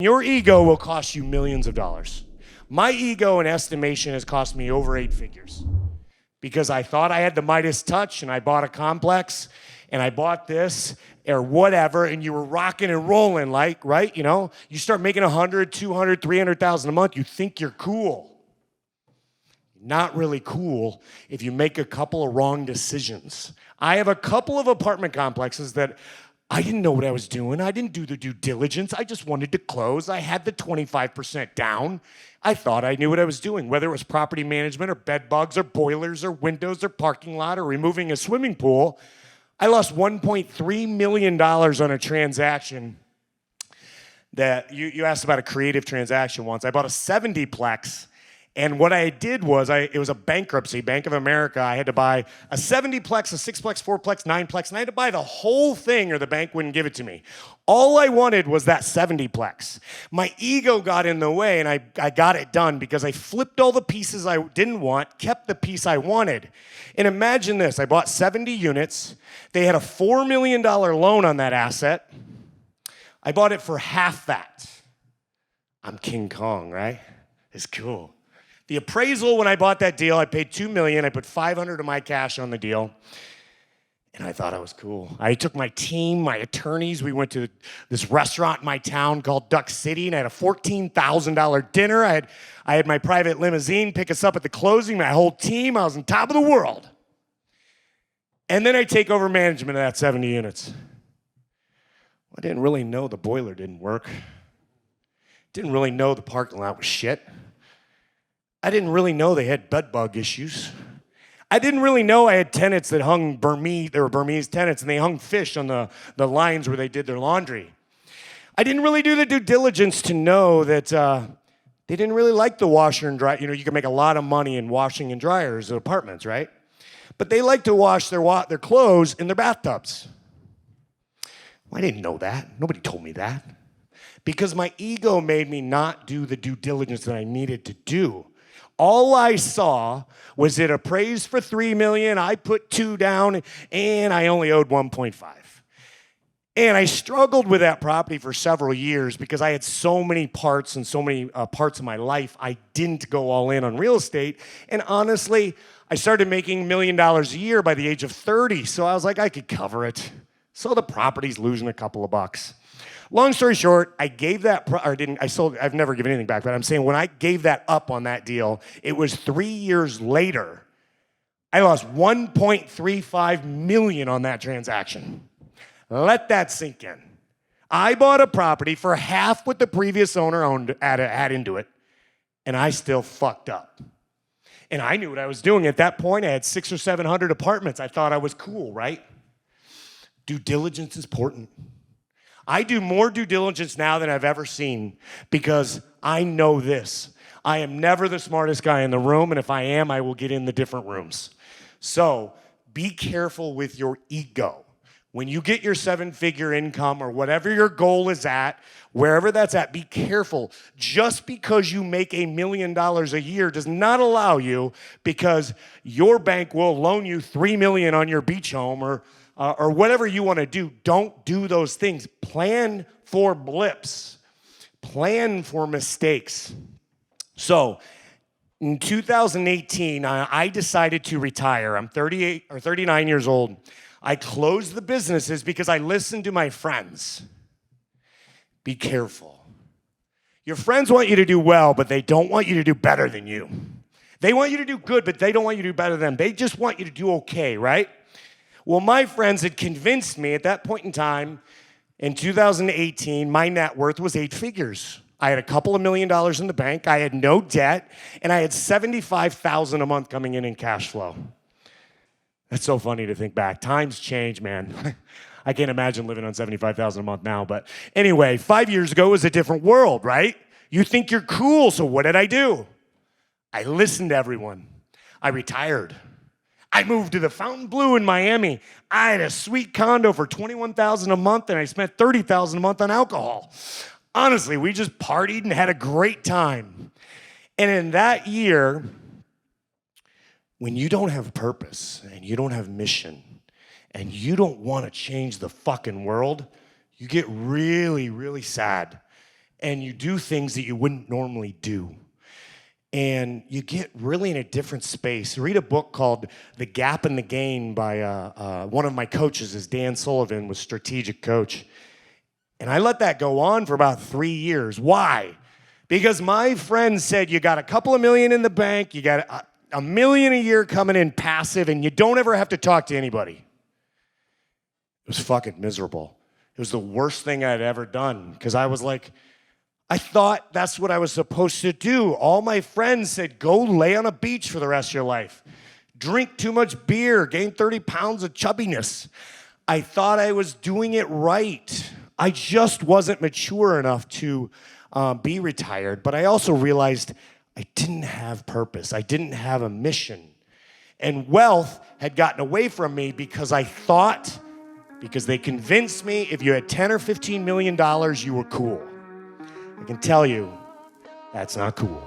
Your ego will cost you millions of dollars. My ego and estimation has cost me over 8 figures because I thought I had the Midas touch and I bought a complex and I bought this or whatever, and you were rocking and rolling like, right? You know, you start making 100, 200, 300,000 a month, you think you're cool. Not really cool if you make a couple of wrong decisions. I have a couple of apartment complexes that I didn't know what I was doing. I didn't do the due diligence. I just wanted to close. I had the 25% down. I thought I knew what I was doing, whether it was property management or bed bugs or boilers or windows or parking lot or removing a swimming pool. I lost $1.3 million on a transaction that you asked about, a creative transaction once. I bought a 70-plex. And what I did was, it was a bankruptcy, Bank of America. I had to buy a 70-plex, a 6-plex, 4-plex, 9-plex, and I had to buy the whole thing or the bank wouldn't give it to me. All I wanted was that 70-plex. My ego got in the way, and I got it done because I flipped all the pieces I didn't want, kept the piece I wanted. And imagine this, I bought 70 units. They had a $4 million loan on that asset. I bought it for half that. I'm King Kong, right? It's cool. The appraisal when I bought that deal, I paid $2 million. I put $500 of my cash on the deal, and I thought I was cool. I took my team, my attorneys. We went to this restaurant in my town called Duck City, and I had a $14,000 dinner. I had my private limousine pick us up at the closing, my whole team. I was on top of the world. And then I take over management of that 70 units. I didn't really know the boiler didn't work. Didn't really know the parking lot was shit. I didn't really know they had bed bug issues. I didn't really know I had tenants that hung Burmese, they were Burmese tenants, and they hung fish on the lines where they did their laundry. I didn't really do the due diligence to know that they didn't really like the washer and dryer. You know, you can make a lot of money in washing and dryers at apartments, right? But they like to wash their clothes in their bathtubs. Well, I didn't know that. Nobody told me that. Because my ego made me not do the due diligence that I needed to do. All I saw was it appraised for $3 million, I put 2 down, and I only owed 1.5. And I struggled with that property for several years because I had so many parts and so many parts of my life. I didn't go all in on real estate. And honestly, I started making $1 million a year by the age of 30. So I was like, I could cover it. So the property's losing a couple of bucks. Long story short, I gave that, I've never given anything back, but I'm saying when I gave that up on that deal, it was 3 years later, I lost $1.35 million on that transaction. Let that sink in. I bought a property for half what the previous owner had into it, and I still fucked up. And I knew what I was doing. At that point, I had 600 or 700 apartments. I thought I was cool, right? Due diligence is important. I do more due diligence now than I've ever seen because I know this. I am never the smartest guy in the room, and if I am, I will get in the different rooms. So be careful with your ego. When you get your 7-figure income or whatever your goal is at, wherever that's at, be careful. Just because you make $1 million a year does not allow you, because your bank will loan you $3 million on your beach home or whatever you want to do. Don't do those things. Plan for blips. Plan for mistakes. So in 2018, I decided to retire. I'm 38 or 39 years old. I closed the businesses because I listened to my friends. Be careful. Your friends want you to do well, but they don't want you to do better than you. They want you to do good, but they don't want you to do better than them. They just want you to do okay, right? Well, my friends had convinced me at that point in time, in 2018, my net worth was 8 figures. I had a couple of $1 million in the bank, I had no debt, and I had $75,000 a month coming in cash flow. That's so funny to think back. Times change, man. I can't imagine living on $75,000 a month now, but anyway, 5 years ago was a different world, right? You think you're cool, so what did I do? I listened to everyone. I retired. I moved to the Fontainebleau in Miami. I had a sweet condo for $21,000 a month, and I spent $30,000 a month on alcohol. Honestly, we just partied and had a great time. And in that year, when you don't have purpose and you don't have mission and you don't want to change the fucking world, you get really, really sad. and you do things that you wouldn't normally do. And you get really in a different space. Read a book called The Gap and the Gain by one of my coaches, is Dan Sullivan, was strategic coach. And I let that go on for about 3 years. Why? Because my friend said, you got a couple of million in the bank, you got $1 million a year coming in passive, and you don't ever have to talk to anybody. It was fucking miserable. It was the worst thing I'd ever done, because I was like, I thought that's what I was supposed to do. All my friends said, go lay on a beach for the rest of your life. Drink too much beer, gain 30 pounds of chubbiness. I thought I was doing it right. I just wasn't mature enough to be retired. But I also realized I didn't have purpose. I didn't have a mission. And wealth had gotten away from me because I thought, because they convinced me if you had 10 or $15 million, you were cool. I can tell you, that's not cool.